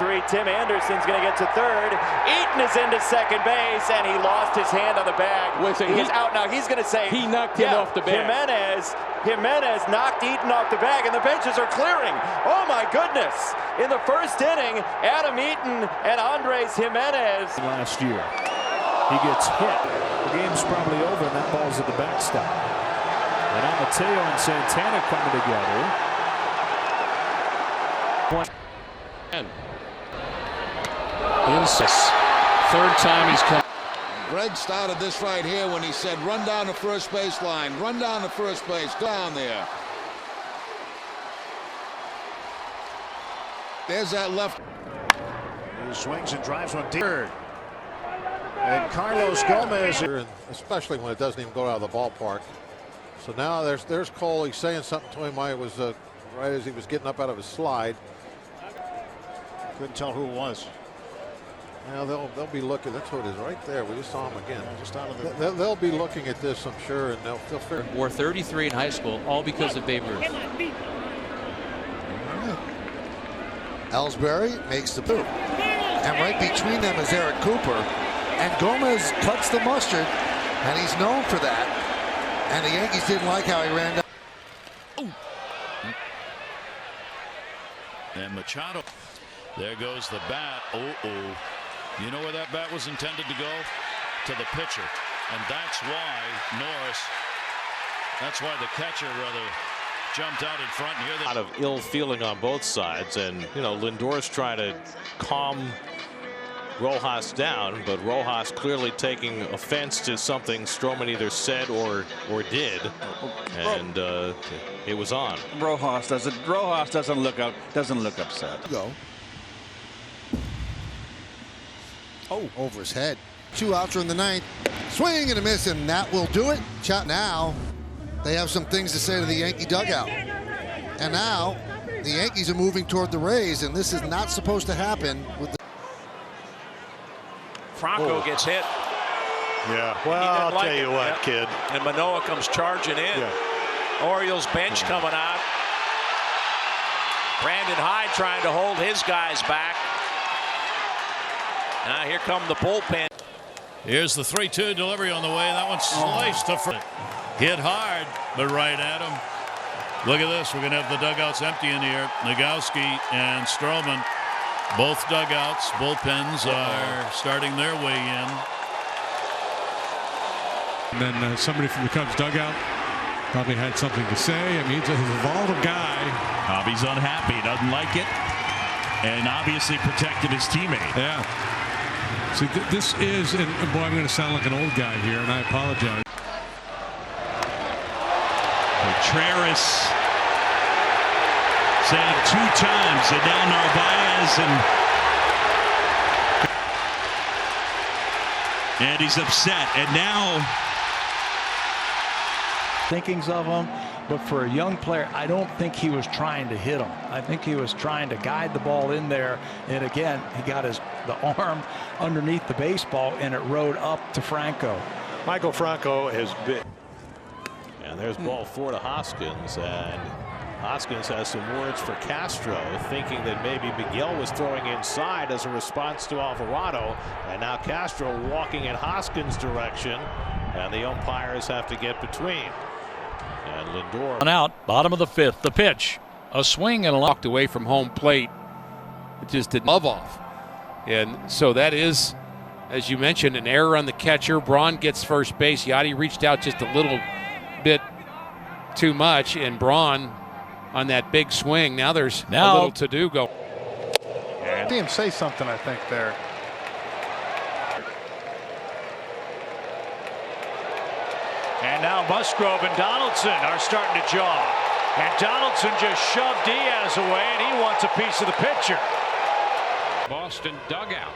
3. Tim Anderson's going to get to third. Eaton is into second base, and he lost his hand on the bag. He's out now. He's going to say he knocked him off the bag. Jimenez knocked Eaton off the bag, and the benches are clearing. Oh my goodness! In the first inning, Adam Eaton and Andres Jimenez. Last year, he gets hit. The game's probably over, and that ball's at the backstop. And now Mateo and Santana coming together. Third time he's come. Greg started this right here when he said, run down the first base line, run down the first base, down there. There's that left. He swings and drives one deep. And Carlos Gomez, especially when it doesn't even go out of the ballpark. So now there's Cole. He's saying something to him. It was right as he was getting up out of his slide. Couldn't tell who it was. Now they'll be looking. That's what it is right there. We just saw him again. Just out of the. They'll be looking at this, I'm sure, and they'll figure. Wore 33 in high school, all because of Babe Ruth. Ellsbury makes the move, and right between them is Eric Cooper, and Gomez cuts the mustard, and he's known for that. And the Yankees didn't like how he ran down. And Machado. There goes the bat. You know where that bat was intended to go? To the pitcher. And that's why the catcher rather jumped out in front. And a lot of ill feeling on both sides. And, you know, Lindor's trying to calm Rojas down, but Rojas clearly taking offense to something Stroman either said or did, and it was on. Rojas doesn't look upset. Go. Oh, over his head. 2 outs in the ninth. Swing and a miss, and that will do it. Shot now. They have some things to say to the Yankee dugout. And now the Yankees are moving toward the Rays, and this is not supposed to happen with the Franco gets hit. Yeah, well, I'll tell you what, kid. And Manoah comes charging in. Yeah. Orioles bench coming out. Brandon Hyde trying to hold his guys back. Now here come the bullpen. Here's the 3-2 delivery on the way. That one's sliced to front. Hit hard, but right at him. Look at this. We're going to have the dugouts empty in here. Nogowski and Stroman. Both dugouts, bullpens are starting their way in. And then somebody from the Cubs dugout probably had something to say. I mean, he's a volatile guy. Bobby's unhappy, doesn't like it, and obviously protected his teammate. Yeah. See, this is, and boy, I'm going to sound like an old guy here, and I apologize. Contreras saved 2 times, and now Narvaez and he's upset, and now Thinkings of him, but for a young player, I don't think he was trying to hit him. I think he was trying to guide the ball in there, and again, he got the arm underneath the baseball, and it rode up to Franco. Michael Franco has been. And there's ball 4 to Hoskins, and Hoskins has some words for Castro, thinking that maybe Miguel was throwing inside as a response to Alvarado, and now Castro walking in Hoskins' direction, and the umpires have to get between. And Lindor. One out, bottom of the 5th, the pitch, a swing and a locked away from home plate. It just did love off, and so that is, as you mentioned, an error on the catcher. Braun gets first base. Yachty reached out just a little bit too much, and Braun on that big swing. Now there's a little to do. Go. And see him say something, I think, there. And now Musgrove and Donaldson are starting to jog. And Donaldson just shoved Diaz away, and he wants a piece of the pitcher. Boston dugout.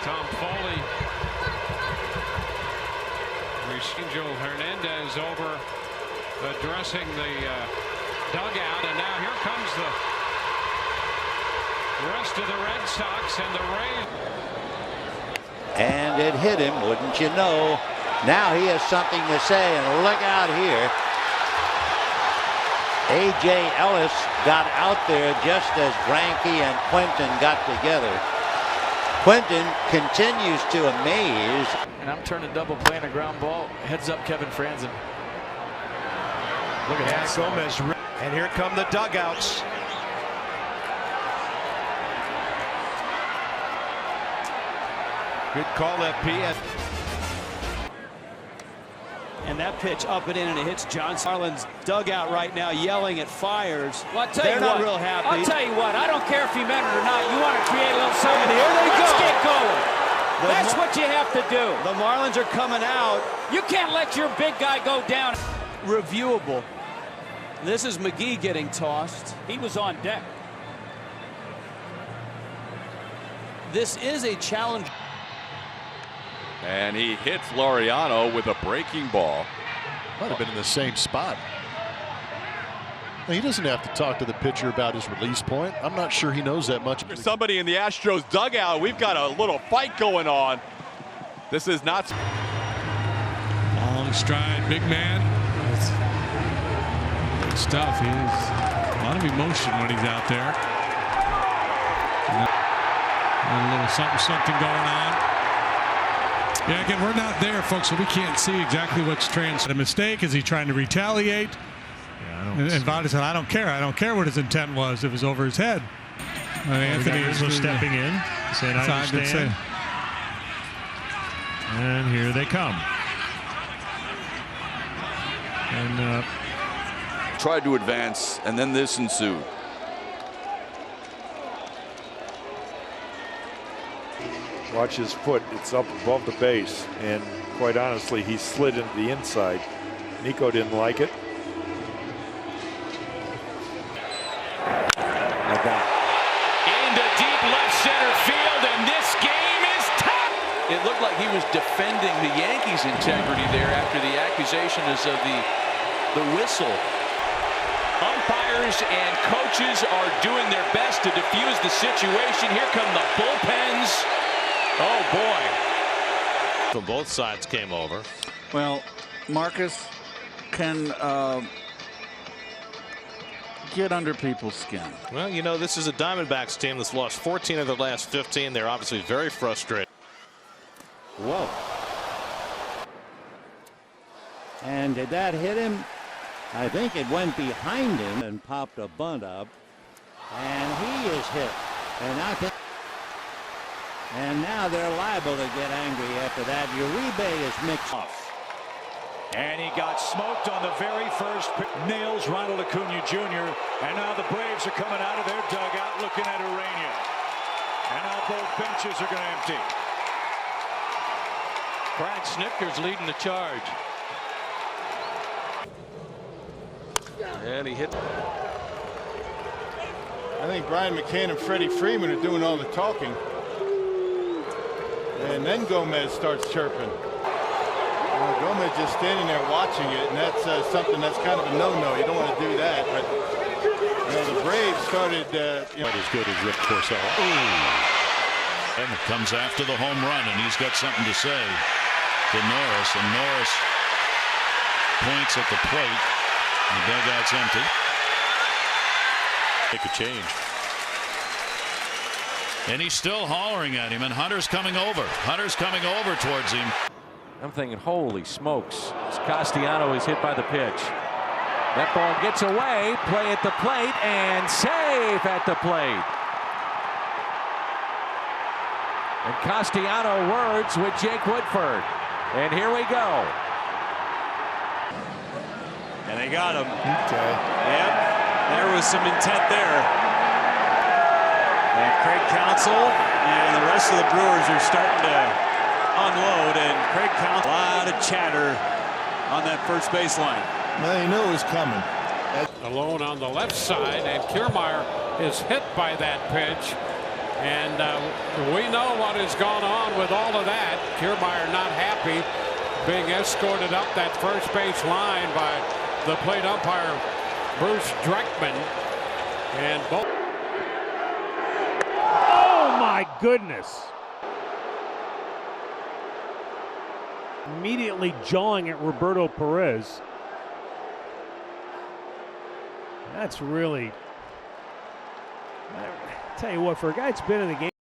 Tom Foley. Angel Hernandez over addressing the dugout, and now here comes the rest of the Red Sox and the Rays. And it hit him, wouldn't you know. Now he has something to say, and look out here. A.J. Ellis got out there just as Granke and Quentin got together. Quentin continues to amaze. And I'm turning double play on a ground ball. Heads up, Kevin Franzen. Look at that. Gomez. And here come the dugouts. Good call, FP. And that pitch up and in, and it hits Johnson. Marlins dugout right now yelling at Fires. Well, They're not real happy. I'll tell you what, I don't care if he meant it or not. You want to create a little something. And here they Let's go. get going. That's what you have to do. The Marlins are coming out. You can't let your big guy go down. Reviewable. This is McGee getting tossed. He was on deck. This is a challenge. And he hits Laureano with a breaking ball. Might have been in the same spot. He doesn't have to talk to the pitcher about his release point. I'm not sure he knows that much. There's somebody in the Astros dugout. We've got a little fight going on. This is not. Long stride, big man. Good stuff. He has a lot of emotion when he's out there. A little something going on. Yeah, again, we're not there, folks, so we can't see exactly what's transpired. A mistake? Is he trying to retaliate? And Votto said, I don't care. I don't care what his intent was. It was over his head. Anthony is stepping in, saying, I understand. And here they come. And tried to advance, and then this ensued. Watch his foot. It's up above the base, and quite honestly, he slid into the inside. Nico didn't like it. Into deep left center field, and this game is tied. It looked like he was defending the Yankees' integrity there after the accusations of the whistle. Umpires and coaches are doing their best to defuse the situation. Here come the bullpens. Oh, boy. From both sides came over. Well, Marcus can get under people's skin. Well, you know, this is a Diamondbacks team that's lost 14 of their last 15. They're obviously very frustrated. Whoa. And did that hit him? I think it went behind him and popped a bunt up. And he is hit. And now they're liable to get angry after that. Uribe is mixed off. And he got smoked on the very first pitch. Nails Ronald Acuna Jr. And now the Braves are coming out of their dugout looking at Urania. And now both benches are going to empty. Brian Snitker's leading the charge. And he hit. I think Brian McCann and Freddie Freeman are doing all the talking. And then Gomez starts chirping. Gomez just standing there watching it, and that's something that's kind of a no-no. You don't want to do that. But the Braves started. Not as good as Rick Porcello. And it comes after the home run, and he's got something to say to Norris, and Norris points at the plate. The dugout's empty. Make a change. And he's still hollering at him, and Hunter's coming over. Hunter's coming over towards him. I'm thinking, holy smokes. Castellanos is hit by the pitch. That ball gets away. Play at the plate and safe at the plate. And Castellanos words with Jake Woodford. And here we go. And they got him. Okay. Yep. There was some intent there. And Craig Counsell and the rest of the Brewers are starting to unload, and Craig Counsell, a lot of chatter on that first baseline. Well, he knew it was coming. Alone on the left side, and Kiermaier is hit by that pitch. And we know what has gone on with all of that. Kiermaier not happy, being escorted up that first base line by the plate umpire Bruce Dreckman. And both. Oh, my goodness. Immediately jawing at Roberto Perez. That's really, I tell you what, for a guy that's been in the game.